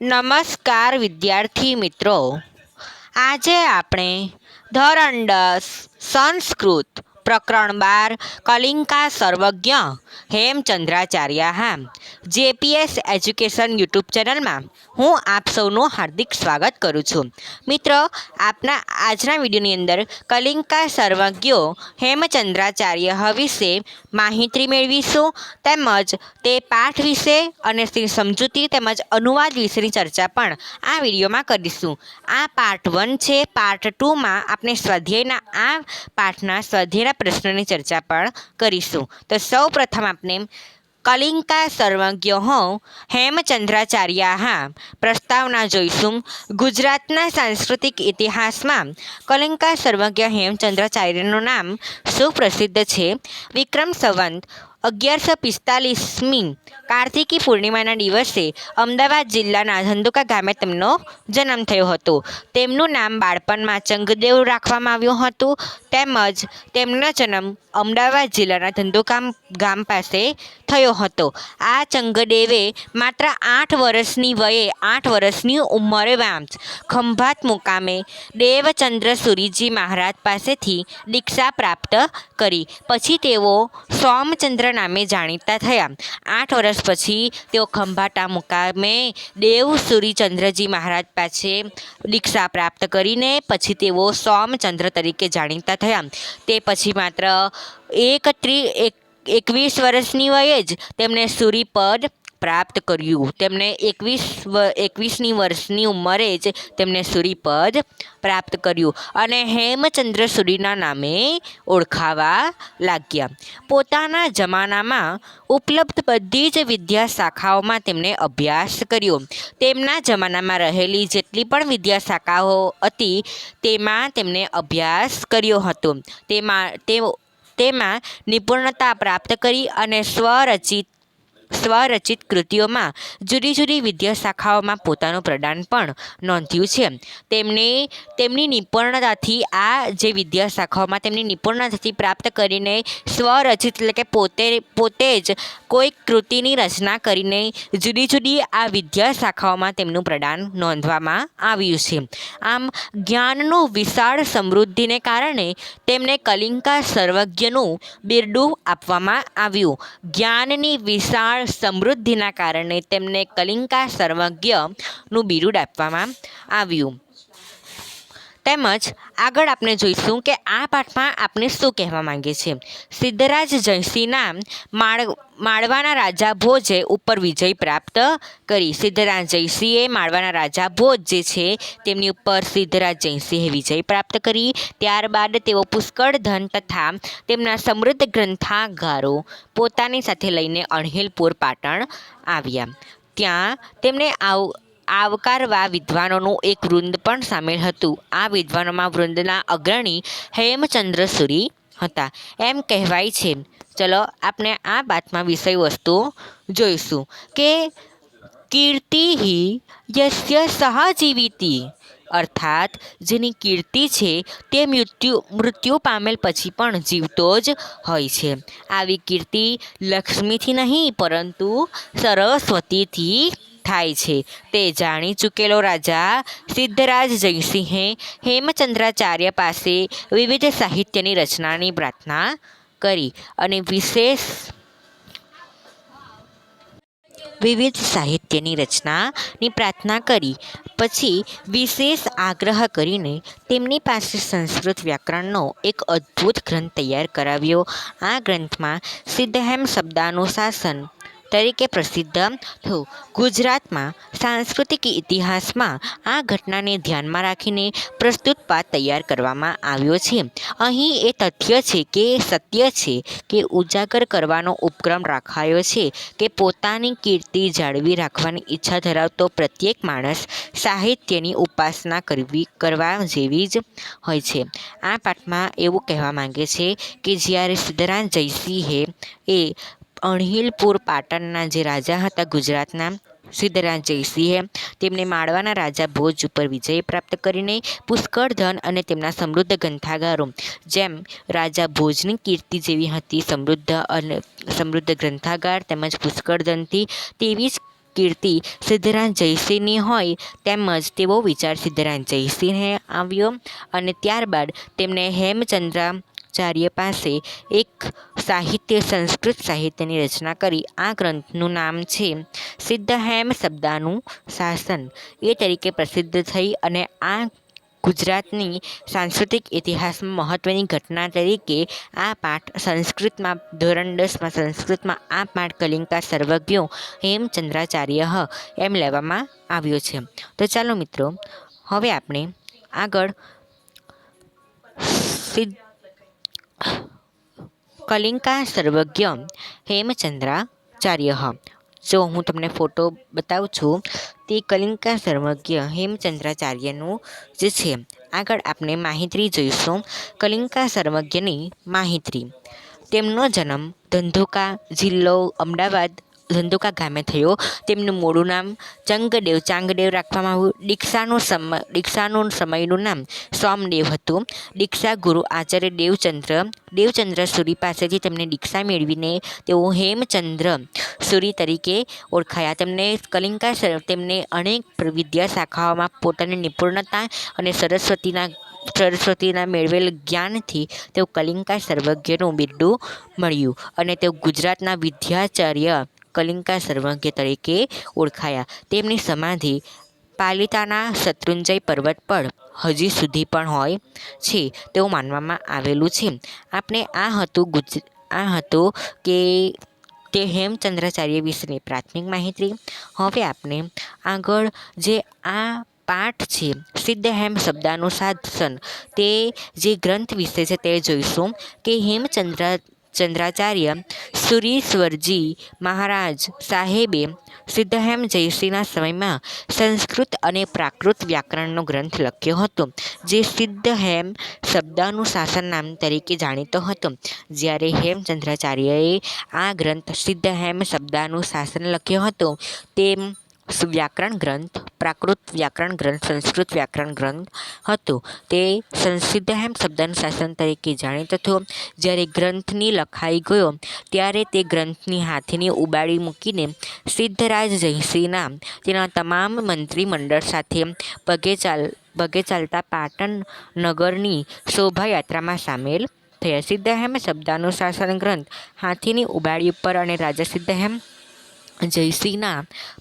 નમસ્કાર વિદ્યાર્થી મિત્રો, આજે આપણે ધોરણ 10 સંસ્કૃત પ્રકરણ 12 કલિંકા સર્વજ્ઞ હેમચંદ્રાચાર્ય જેપીએસ એજ્યુકેશન યુટ્યુબ ચેનલમાં હું આપ સૌનું હાર્દિક સ્વાગત કરું છું. મિત્રો, આપના આજના વિડીયોની અંદર કલિંકા સર્વજ્ઞો હેમચંદ્રાચાર્ય વિશે માહિતી મેળવીશું, તેમજ તે પાઠ વિશે અને તેની સમજૂતી તેમજ અનુવાદ વિશેની ચર્ચા પણ આ વિડીયોમાં કરીશું. આ પાર્ટ 1 છે. પાર્ટ 2માં આપણે સ્વાધ્યાયના આ પાઠના સ્વાધ્યાયના પ્રશ્નોની ચર્ચા પણ કરીશું. તો સૌ પ્રથમ આપણે કલિંકા સર્વજ્ઞો હેમચંદ્રાચાર્ય પ્રસ્તાવના જોઈશું. ગુજરાતના સાંસ્કૃતિક ઇતિહાસમાં કલિંકા સર્વજ્ઞ હેમચંદ્રાચાર્યનું નામ સુપ્રસિદ્ધ છે. વિક્રમ સંવત 1145મી કાર્તિકી પૂર્ણિમાના દિવસે અમદાવાદ જિલ્લાના ધંધુકા ગામે તેમનો જન્મ થયો હતો. તેમનું નામ બાળપણમાં ચંગદેવ રાખવામાં આવ્યું હતું, તેમજ તેમનો જન્મ અમદાવાદ જિલ્લાના ધંધુકા ગામ પાસે થયો હતો. આ ચંગદેવે માત્ર 8 વર્ષની વયે 8 વર્ષની ઉંમરે ખંભાત મુકામે દેવચંદ્ર સુરીજી મહારાજ પાસેથી દીક્ષા પ્રાપ્ત કરી. પછી તેઓ સોમચંદ્ર નામે જાણીતા થયા. 8 વર્ષ પછી તેઓ ખંભાતા મુકામે દેવ સૂરીચંદ્રજી મહારાજ પાસે દીક્ષા પ્રાપ્ત કરીને પછી તેઓ સોમચંદ્ર તરીકે જાણીતા થયા. તે પછી માત્ર 21 વર્ષની વયે જ તેમણે સૂરીપદ પ્રાપ્ત કર્યું. તેમને 21મી વર્ષની ઉંમરે જ તેમને સૂરીપદ પ્રાપ્ત કર્યું અને હેમચંદ્ર સૂરીના નામે ઓળખાવા લાગ્યા. પોતાના જમાનામાં ઉપલબ્ધ બધી જ વિદ્યા શાખાઓમાં તેમણે અભ્યાસ કર્યો. તેમના જમાનામાં રહેલી જેટલી પણ વિદ્યા શાખાઓ હતી તેમાં તેમણે અભ્યાસ કર્યો હતો. તેમાં નિપુણતા પ્રાપ્ત કરી અને સ્વરચિત કૃતિઓમાં જુદી જુદી વિદ્યા શાખાઓમાં પોતાનું પ્રદાન પણ નોંધ્યું છે. તેમની નિપુણતાથી આ જે વિદ્યા શાખાઓમાં તેમની નિપુણતાથી પ્રાપ્ત કરીને સ્વરચિત એટલે કે પોતે જ કોઈ કૃતિની રચના કરીને જુદી જુદી આ વિદ્યા શાખાઓમાં તેમનું પ્રદાન નોંધવામાં આવ્યું છે. આમ જ્ઞાનનું વિશાળ સમૃદ્ધિને કારણે તેમને કલિંકા સર્વજ્ઞનું બિરુદ આપવામાં આવ્યું. જ્ઞાનની વિશાળ સમૃદ્ધિના કારણે તેમને કલિંકા સર્વજ્ઞનું બિરુદ આપવામાં આવ્યું. તેમજ આગળ આપણે જોઈશું કે આ પાઠમાં આપણે શું કહેવા માંગે છે. સિદ્ધરાજ જયસિંહના માળવાના રાજા ભોજે ઉપર વિજય પ્રાપ્ત કરી. સિદ્ધરાજ જયસિંહે માળવાના રાજા ભોજ જે છે તેમની ઉપર સિદ્ધરાજ જયસિંહે વિજય પ્રાપ્ત કરી. ત્યારબાદ તેઓ પુષ્કળ ધન તથા તેમના સમૃદ્ધ ગ્રંથાગારો પોતાની સાથે લઈને અણહિલપુર પાટણ આવ્યા. ત્યાં તેમને આવકારવા વિદ્વાનોનું એક વૃંદ પણ સામેલ હતું. આ વિદ્વાનોમાં વૃંદના અગ્રણી હેમચંદ્ર સૂરી હતા એમ કહેવાય છે. ચલો આપણે આ વાતમાં વિષય વસ્તુઓ જોઈશું કે કીર્તિ યસ્ય સહજીવિતી, અર્થાત જેની કીર્તિ છે તે મૃત્યુ પામેલ પછી પણ જીવતો જ હોય છે. આવી કીર્તિ લક્ષ્મીથી નહીં પરંતુ સરસ્વતીથી થાય છે. તે જાણી ચૂકેલો રાજા સિદ્ધરાજ જયસિંહે હેમચંદ્રાચાર્ય પાસે વિવિધ સાહિત્યની રચનાની પ્રાર્થના કરી અને પછી વિશેષ આગ્રહ કરીને તેમની પાસે સંસ્કૃત વ્યાકરણનો એક અદ્ભુત ગ્રંથ તૈયાર કરાવ્યો. આ ગ્રંથમાં સિદ્ધહેમ શબ્દાનુશાસન તરીકે પ્રસિદ્ધ થયું. ગુજરાતમાં સાંસ્કૃતિક ઇતિહાસમાં આ ઘટનાને ધ્યાનમાં રાખીને પ્રસ્તુત પાઠ તૈયાર કરવામાં આવ્યો છે. અહીં એ સત્ય છે કે ઉજાગર કરવાનો ઉપક્રમ રાખાયો છે કે પોતાની કીર્તિ જાળવી રાખવાની ઈચ્છા ધરાવતો પ્રત્યેક માણસ સાહિત્યની ઉપાસના કરવા જેવી જ હોય છે. આ પાઠમાં એવું કહેવા માંગે છે કે જ્યારે સિદ્ધરાજ જયસિંહે અણહિલપુર પાટણના જે રાજા હતા ગુજરાતના સિદ્ધરાજ જયસિંહે તેમને માળવાના રાજા ભોજ ઉપર વિજય પ્રાપ્ત કરીને પુષ્કળ ધન અને તેમના સમૃદ્ધ ગ્રંથાગારો, જેમ રાજા ભોજની કીર્તિ જેવી હતી સમૃદ્ધ ગ્રંથાગાર તેમજ પુષ્કળ ધનથી, તેવી જ કીર્તિ સિદ્ધરાજ જયસિંહની હોય તેમ જ તેવો વિચાર સિદ્ધરાજ જયસિંહને આવ્યો અને ત્યારબાદ તેમણે હેમચંદ્રાચાર્ય પાસે એક સંસ્કૃત સાહિત્યની રચના કરી. આ ગ્રંથનું નામ છે સિદ્ધહેમ શબ્દાનું શાસન એ તરીકે પ્રસિદ્ધ થઈ અને આ ગુજરાતની સાંસ્કૃતિક ઇતિહાસમાં મહત્ત્વની ઘટના તરીકે આ પાઠ સંસ્કૃતમાં ધોરણ 10માં સંસ્કૃતમાં આ પાઠ કલિંકા સર્વજ્ઞો હેમચંદ્રાચાર્ય એમ લેવામાં આવ્યો છે. તો ચાલો મિત્રો, હવે આપણે આગળ કલિંકા સર્વજ્ઞ હેમચંદ્રાચાર્ય, જો હું તમને ફોટો બતાવું છું તે કલિંકા સર્વજ્ઞ હેમચંદ્રાચાર્યનું જ છે. આગળ આપણે માહિતી જોઈશું. કલિંકા સર્વજ્ઞની માહિતી. તેમનો જન્મ ધંધુકા, જિલ્લો અમદાવાદ, ધંધુકા ગામે થયો. તેમનું મૂળું નામ ચાંગદેવ રાખવામાં આવ્યું. દીક્ષાનું સમયનું નામ સોમદેવ હતું. દીક્ષા ગુરુ આચાર્ય દેવચંદ્ર સુરી પાસેથી તેમને દીક્ષા મેળવીને તેઓ હેમચંદ્ર સુરી તરીકે ઓળખાયા. તેમને અનેક વિદ્યા શાખાઓમાં પોતાની નિપુણતા અને સરસ્વતીના મેળવેલ જ્ઞાનથી તેઓ કલિંકા સર્વજ્ઞનું બિરુદ મળ્યું અને તેઓ ગુજરાતના વિદ્યાચાર્ય કલિંકા સર્વજ્ઞ તરીકે ઓળખાયા. તેમની સમાધિ પાલિતાના શત્રુંજય પર્વત પર હજી સુધી પણ હોય છે તેવું માનવામાં આવેલું છે. આપણે આ હતું કે તે હેમચંદ્રાચાર્ય વિશેની પ્રાથમિક માહિતી. હવે આપણે આગળ જે આ પાઠ છે સિદ્ધહેમ શબ્દાનું શાસન, તે જે ગ્રંથ વિશે છે તે જોઈશું કે હેમચંદ્રાચાર્ય સુરીશ્વરજી મહારાજ સાહેબે સિદ્ધહેમ જયસિંહના સમયમાં સંસ્કૃત અને પ્રાકૃત વ્યાકરણનો ગ્રંથ લખ્યો હતો, જે સિદ્ધહેમ શબ્દાનું શાસન નામ તરીકે જાણીતો હતો. જ્યારે હેમચંદ્રાચાર્યએ આ ગ્રંથ સિદ્ધહેમ શબ્દાનું શાસન લખ્યો હતો, તેમ વ્યાકરણ ગ્રંથ, પ્રાકૃત વ્યાકરણ ગ્રંથ, સંસ્કૃત વ્યાકરણ ગ્રંથ હતો. તે સિદ્ધહેમ શબ્દાનું શાસન તરીકે જાણીતો હતો. જ્યારે ગ્રંથની લખાઈ ગયો ત્યારે તે ગ્રંથની હાથીને ઉબાડી મૂકીને સિદ્ધરાજ જયસિંહના તેના તમામ મંત્રીમંડળ સાથે પગે ચાલતા પાટણ નગરની શોભાયાત્રામાં સામેલ થયા. સિદ્ધહેમ શબ્દાનું શાસન ગ્રંથ હાથીની ઉબાડી ઉપર અને રાજા સિદ્ધહેમ જયસિંહના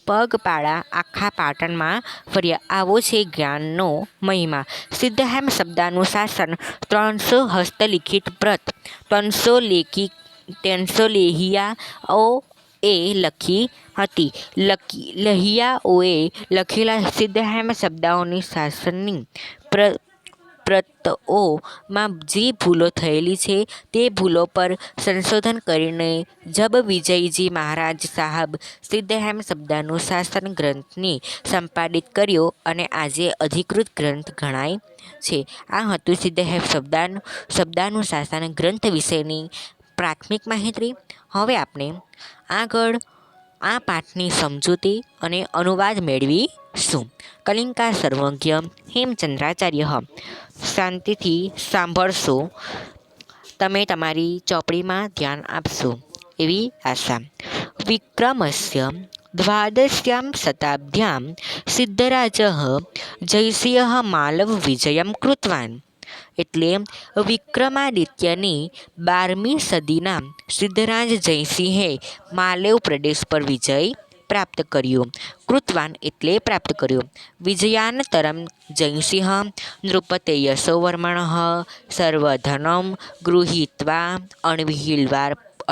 પગપાળા આખા પાટણમાં ફર્યા. આવો છે જ્ઞાનનો મહિમા. સિદ્ધહેમ શબ્દાનું શાસન 300 હસ્તલિખિત પ્રત, 300 લેહિયાઓએ લખી હતી. લહિયાઓએ લખેલા સિદ્ધહેમ શબ્દાઓની શાસનની પ્રતોમાં જે ભૂલો થયેલી છે તે ભૂલો પર સંશોધન કરીને જબવિજયજી મહારાજ સાહબ સિદ્ધહેમ શબ્દાનું શાસન ગ્રંથને સંપાદિત કર્યો અને આજે અધિકૃત ગ્રંથ ગણાય છે. આ હતું સિદ્ધહેમ શબ્દાનું શાસન ગ્રંથ વિશેની પ્રાથમિક માહિતી. હવે આપણે આગળ આ પાઠની સમજૂતી અને અનુવાદ મેળવીશું. કલિંકા સર્વજ્ઞ હેમચંદ્રાચાર્ય. શાંતિથી સાંભળશો, તમે તમારી ચોપડીમાં ધ્યાન આપશો એવી આશા. વિક્રમસ્ય દ્વાદશ્યામ શતાબ્દ્યામ સિદ્ધરાજः જયસિંહ માલવ વિજયમ કૃતવાન. એટલે વિક્રમાદિત્યની 12મી સદીના સિદ્ધરાજ જયસિંહે માલવ પ્રદેશ પર વિજય પ્રાપ્ત કર્યો. કૃતવાન એટલે પ્રાપ્ત કર્યો. વિજયાનંતરમ જયસિંહ નૃપતે યશોવર્મણઃ સર્વધનમ ગૃહીત્વા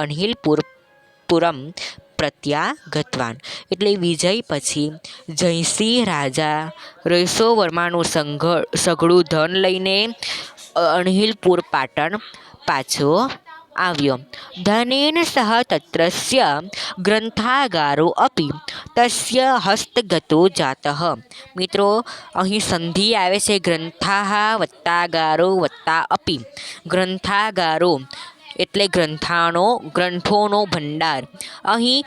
અણહિલપુરમ પ્રત્યાગતવાન. એટલે વિજય પછી જયસિંહ રાજા યશોવર્માનું સઘળું ધન લઈને અણહિલપુર પાટણ પાછો આવ્યો. ધનેન સહ તત્રસ્ય ગ્રંથાગારો અપી તસ્ય હસ્તગતો જાતઃ. મિત્રો, અહીં સંધિ આવે છે ગ્રંથાઃ વત્તાગારો વત્તા અપી. ગ્રંથાગારો એટલે ગ્રંથોનો ભંડાર. અહીં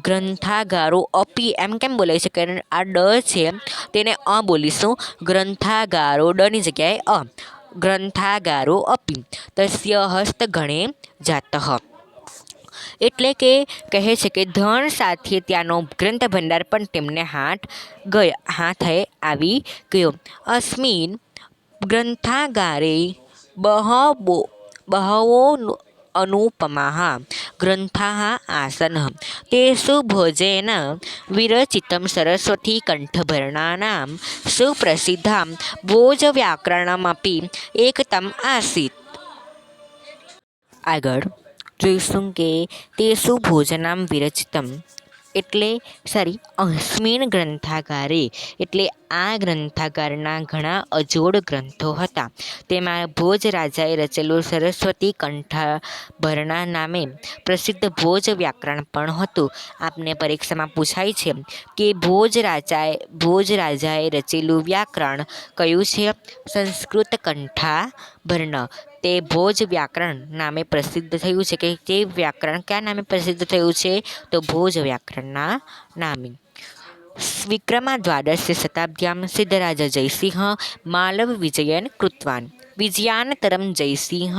ગ્રંથાગારો અપી એમ કેમ બોલાય છે? કારણ આ ડ છે તેને બોલીશું. ગ્રંથાગારો ડની જગ્યાએ ગ્રંથાગારો અપી તસ્ય હસ્તગણે જાતઃ. એટલે કે કહે છે કે ધન સાથે ત્યાંનો ગ્રંથ ભંડાર પણ તેમને હાથે આવી ગયો. અસ્મિન ગ્રંથાગારે બહવો અનુપમાः ગ્રંથાः આસन् તેષુ ભોજેન વિરચિतं સરસ્વતીકંઠભરણાનાं સુપ્રસિદ્ધાं ભોજવ્યાકરણમપી એકતમ આસીत्. આગળ જોઈશું કે તેષુ ભોજનામ વિરચિતમ અસ્મિન ગ્રંથાગારે એટલે આ ગ્રંથાગારના ઘણા અજોડ ગ્રંથો હતા. તેમાં ભોજ રાજાએ રચેલું સરસ્વતી કંઠાભરણા નામે પ્રસિદ્ધ ભોજ વ્યાકરણ પણ હતું. આપને પરીક્ષામાં પૂછાય છે કે ભોજ રાજાએ રચેલું વ્યાકરણ કયું છે? સંસ્કૃત કંઠાભરણ. તે ભોજ વ્યાકરણ નામે પ્રસિદ્ધ થયું છે કે તે વ્યાકરણ કયા નામે પ્રસિદ્ધ થયું છે? તો ભોજ વ્યાકરણના નામે. વિક્રમાદ્વાદશ શતાબ્દ્યામ સિદ્ધરાજ જયસિંહ માલવ વિજયન કૃતવાન. વિજયાનંતરમ જયસિંહ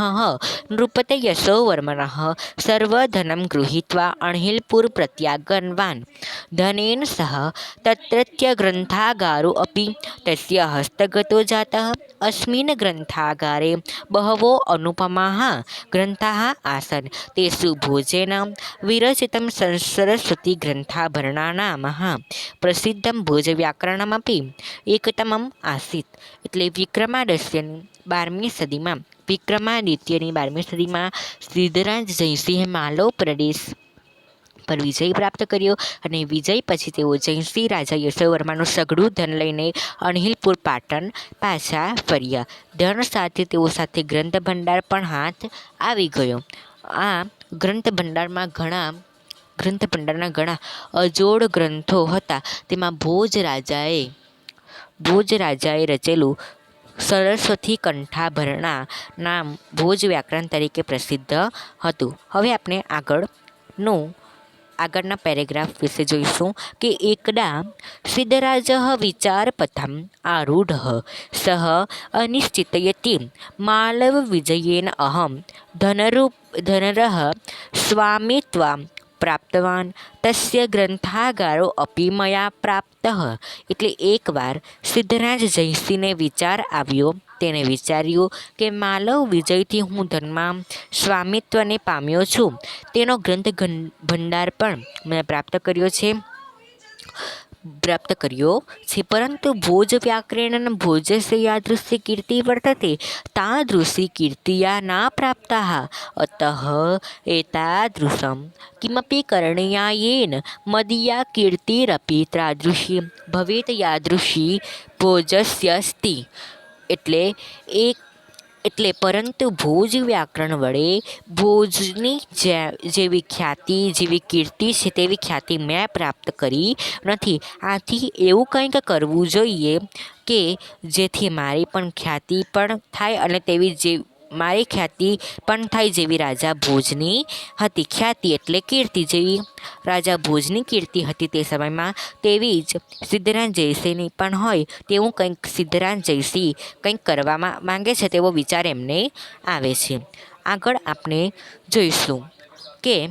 નૃપતે યશોવર્મણઃ સર્વધનમ ગૃહીત્વા અણહિલપુર પ્રત્યાગતવાન. ધનેન સહ તત્રત્ય ગ્રંથાગારો અપી તસ્ય હસ્તગતો જાતઃ. અસ્મિન ગ્રંથાગારે બહવો અનુપમાः ગ્રંથાः આસन् તેષુ ભોજેન વિરચિतं સરસ્વતીગ્રંથાભરણાનાં પ્રસિદ્ધં ભોજવ્યાકરણમપી એકતમम् આસીत्. એટલે વિક્રમાદિત્યની 12મી સદીમાં વિક્રમાદિત્યની 12મી સદીમાં સિદ્ધરાજ જયસિંહે માલવ પ્રદેશ પર વિજય પ્રાપ્ત કર્યો અને વિજય પછી તેઓ જયસિંહ રાજા યશોવર્માનું સઘળું ધન લઈને અણહિલપુર પાટણ પાછા ફર્યા. ધન સાથે તેઓ સાથે ગ્રંથ ભંડાર પણ હાથ આવી ગયો. આ ગ્રંથ ભંડારના ઘણા અજોડ ગ્રંથો હતા. તેમાં ભોજ રાજાએ રચેલું સરસ્વતી કંઠાભરણા નામ ભોજ વ્યાકરણ તરીકે પ્રસિદ્ધ હતું. હવે આપણે આગળના પેરેગ્રાફ વિશે જોઈશું કે એકદા સિદ્ધરાજ વિચારપથમ આરૂઢ સહ અનિશ્ચિતયતિ માલવ વિજયેન અહમ ધનરઃ સ્વામિત્વં પ્રાપ્તવાન તસ્ય ગ્રંથાગારો અપી મયા પ્રાપ્તઃ. એટલે એકવાર સિદ્ધરાજ જયસિંહને વિચાર આવ્યો. તેણે વિચાર્યું કે માલવ વિજયથી હું ધનમાં સ્વામિત્વને પામ્યો છું. તેનો ગ્રંથ ભંડાર પણ મેં પ્રાપ્ત કર્યો છે પરંતુ ભોજ વ્યાકરેણ ભોજસ્ય યાદૃશી કીર્તિ વર્તતે તાદૃશી કીર્તિયા ના પ્રાપ્તાઃ અતઃ એતાદૃશં કિમપી કરણીયા યેન મદીયા કીર્તિરપી તાદૃશી ભવેત યાદૃશી ભોજસ્યસ્તિ. એટલે પરંતુ ભોજ વ્યાકરણ વડે ભોજની જેવી કીર્તિ છે તેવી ખ્યાતિ મેં પ્રાપ્ત કરી નથી. આથી એવું કંઈક કરવું જોઈએ કે જેથી મારી પણ ખ્યાતિ પણ થાય અને મારી ખ્યાતિ પણ થાય જેવી રાજા ભોજની હતી. ખ્યાતિ એટલે કીર્તિ જેવી રાજા ભોજની કીર્તિ હતી તે સમયમાં તેવી જ સિદ્ધરાજ જયસિંહની પણ હોય તેવું કંઈક સિદ્ધરાજ જયસિંહ કંઈક કરવામાં માંગે છે તેવો વિચાર એમને આવે છે. આગળ આપણે જોઈશું કે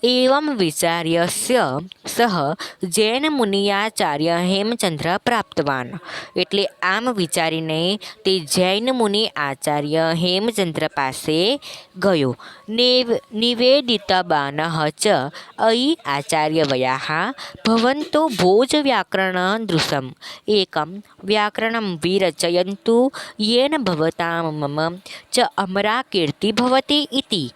એવં વિચાર્ય સહ જૈન મુનિયાચાર્ય હેમચંદ્ર પ્રાપ્તવાન. એટલે આમ વિચારીને તે જૈન મુનિ આચાર્ય હેમચંદ્ર પાસે ગયો. નિવેદિતબાનઃ ચ અયી આચાર્યવયાઃ ભવન્તો ભોજ વ્યાકરણદૃશમ એકમ વ્યાકરણમ વિરચયન્તુ યેન ભવતાં મમ ચ અમરા કીર્તિ ભવતિ ઇતિ.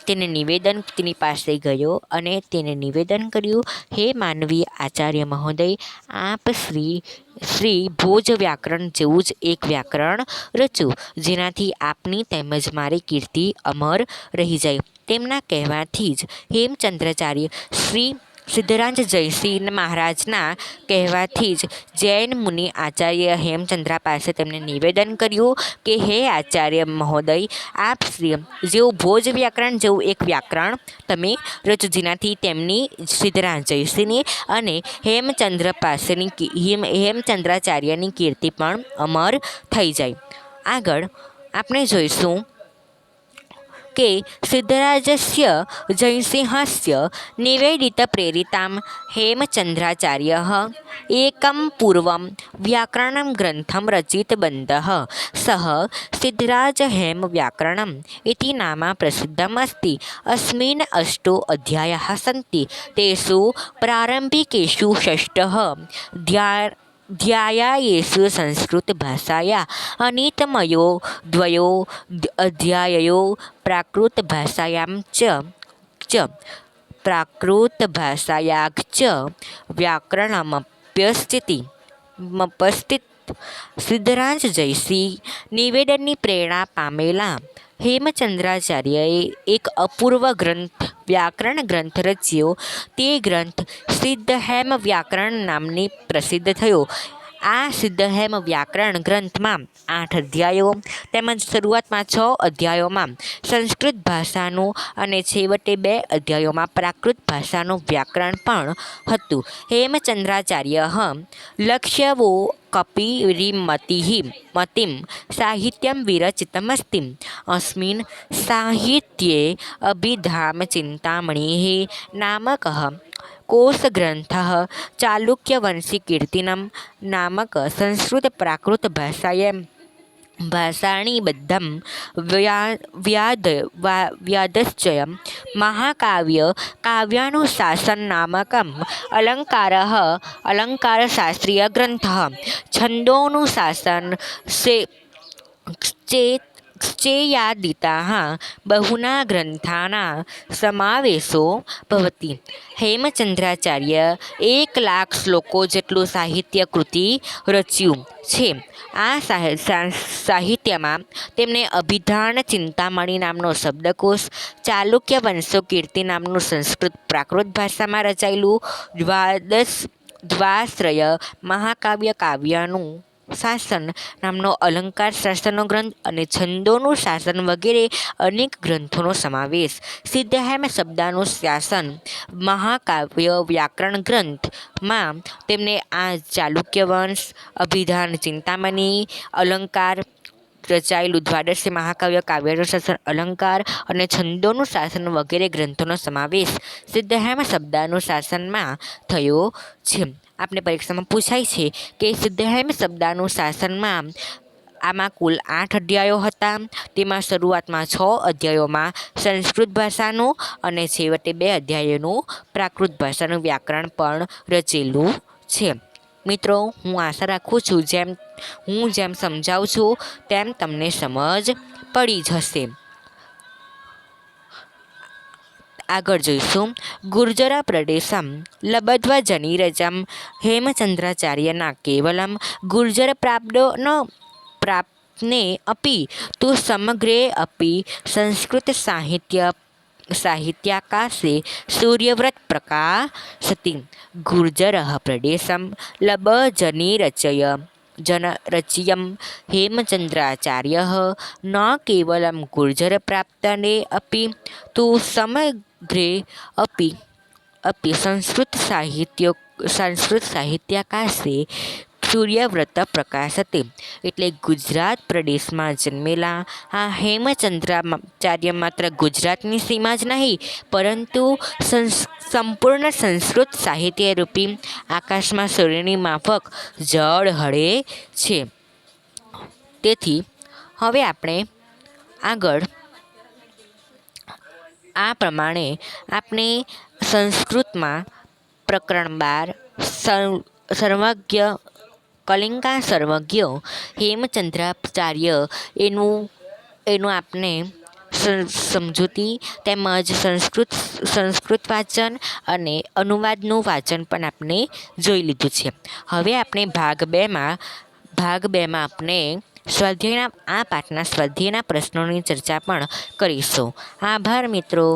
તેની પાસે ગયો અને તેને નિવેદન કર્યું, હે માનવીય આચાર્ય મહોદય, આપ શ્રી ભોજ વ્યાકરણ જેવું જ એક વ્યાકરણ રચો જેનાથી આપની તેમજ મારી કીર્તિ અમર રહી જાય. તેમના કહેવાથી જ હેમચંદ્રાચાર્ય શ્રી સિદ્ધરાજ જયસિંહ મહારાજના કહેવાથી જ જૈન મુનિ આચાર્ય હેમચંદ્ર પાસે તેમણે નિવેદન કર્યું કે હે આચાર્ય મહોદય, આપ શ્રી જેવું ભોજ વ્યાકરણ જેવું એક વ્યાકરણ તમે રચો જેનાથી તેમની સિદ્ધરાજ જયસિંહની અને હેમચંદ્રાચાર્યની કીર્તિ પણ અમર થઈ જાય. આગળ આપણે જોઈશું के सिद्धराजस्य जयसिंहस्य निवेदितप्रेरितां हेमचन्द्राचार्यः एकं पूर्वं व्याकरणं ग्रन्थं रचितवन्तः। सः सिद्धराजहेमव्याकरणम् इति नाम प्रसिद्धम् अस्ति। अस्मिन् 8 अध्यायाः सन्ति। तेषु प्रारम्भिकेषु 6 अध्यायेषु संस्कृतभाषाया अनितमयो 2 अध्याययो प्राकृतभाषायां च प्राकृतभाषायाश्च व्याकरणमप्यस्ति। સિદ્ધરાજ જયસિંહ નિવેદનની પ્રેરણા પામેલા હેમચંદ્રાચાર્યએ એક અપૂર્વ ગ્રંથ વ્યાકરણ ગ્રંથ રચ્યો. તે ગ્રંથ સિદ્ધહેમ વ્યાકરણ નામની પ્રસિદ્ધ થયો. આ સિદ્ધહેમ વ્યાકરણ ગ્રંથમાં 8 અધ્યાયો તેમજ શરૂઆતમાં 6 અધ્યાયોમાં સંસ્કૃત ભાષાનું અને છેવટે 2 અધ્યાયોમાં પ્રાકૃત ભાષાનું વ્યાકરણ પણ હતું. હેમચંદ્રાચાર્ય લક્ષ્યવો કપિરીમતિમ સાહિત્યમ વિરચિતમસ્તિ. अस्मिन् साहित्ये अभिधामचिन्तामणिः नामकः कोशग्रन्थः चालुक्यवंशीकीर्तिनं नामक संस्कृतप्राकृतभाषायां भाषाणिबद्धं व्यादश्चयं काव्यानुशासन नामकम् अलङ्कारशास्त्रीयग्रन्थः छन्दोनुशासन चेयादिताः बहुना ग्रन्थानां समावेशो भवति. હેમચંદ્રાચાર્ય 1,00,000 શ્લોકો જેટલું સાહિત્ય કૃતિ રચ્યું છે. આ સાહિત્યમાં તેમણે અભિધાન ચિંતામણી નામનો શબ્દકોશ, ચાલુક્ય વંશોકીર્તિ નામનું સંસ્કૃત પ્રાકૃત ભાષામાં રચાયેલું દ્વાશ્રય મહાકાવ્ય કાવ્યાનું શાસન નામનો અલંકાર શાસ્ત્રનો ગ્રંથ અને છંદોનું શાસન વગેરે અનેક ગ્રંથોનો સમાવેશ. સિદ્ધહેમ શબ્દાનુશાસન મહાકાવ્ય વ્યાકરણ ગ્રંથમાં તેમણે આ ચાલુક્ય વંશ, અભિધાન ચિંતામણી, અલંકાર રચાયેલું દ્વાદશી મહાકાવ્ય કાવ્યનું શાસન, અલંકાર અને છંદોનું શાસન વગેરે ગ્રંથોનો સમાવેશ સિદ્ધહેમ શબ્દાનુશાસનમાં થયો છે. આપણે પરીક્ષામાં પૂછાય છે કે સિદ્ધહેમ શબ્દાનુશાસનમાં આમાં કુલ 8 અધ્યાયો હતા. તેમાં શરૂઆતમાં 6 અધ્યાયોમાં સંસ્કૃત ભાષાનું અને છેવટે 2 અધ્યાયોનું પ્રાકૃત ભાષાનું વ્યાકરણ પણ રચેલું છે. મિત્રો, હું આશા રાખું છું હું જેમ સમજાવું છું તેમ તમને સમજ પડી જશે. આગળ જોઈશું. ગુર્જરા પ્રદેશમ લબધ્વા જનિરજમ હેમચંદ્રાચાર્યના કેવલમ ગુર્જર પ્રાપ્ને અપી તુ સમગ્રે અપી સંસ્કૃત સાહિત્યાકાશે સૂર્યવ્રત પ્રકાશતિ. ગુર્જરઃ પ્રદેશમ રચ્યમ હેમચંદ્રાચાર્યः ન કેવલમ ગુર્જરપ્રાપ્તને અપી તુ સમગ્રે અપી સંસ્કૃત સાહિત્યાકાશે સૂર્યવ્રત પ્રકાશતે. એટલે ગુજરાત પ્રદેશમાં જન્મેલા આ હેમચંદ્રાચાર્ય માત્ર ગુજરાતની સીમા જ નહીં પરંતુ સંપૂર્ણ સંસ્કૃત સાહિત્યરૂપી આકાશમાં સૂર્યની માફક ઝળહળે છે. તેથી હવે આપણે આગળ આ પ્રમાણે આપણે સંસ્કૃતમાં પ્રકરણ 12 સર્વજ્ઞ કલિંગા સર્વજ્ઞ હેમચંદ્રાચાર્ય એનું આપણે સમજૂતી તેમજ સંસ્કૃત વાંચન અને અનુવાદનું વાંચન પણ આપણે જોઈ લીધું છે. હવે આપણે ભાગ 2માં આપણે સ્વાધ્યાયના આ પાઠના સ્વાધ્યાયના પ્રશ્નોની ચર્ચા પણ કરીશું. આભાર મિત્રો.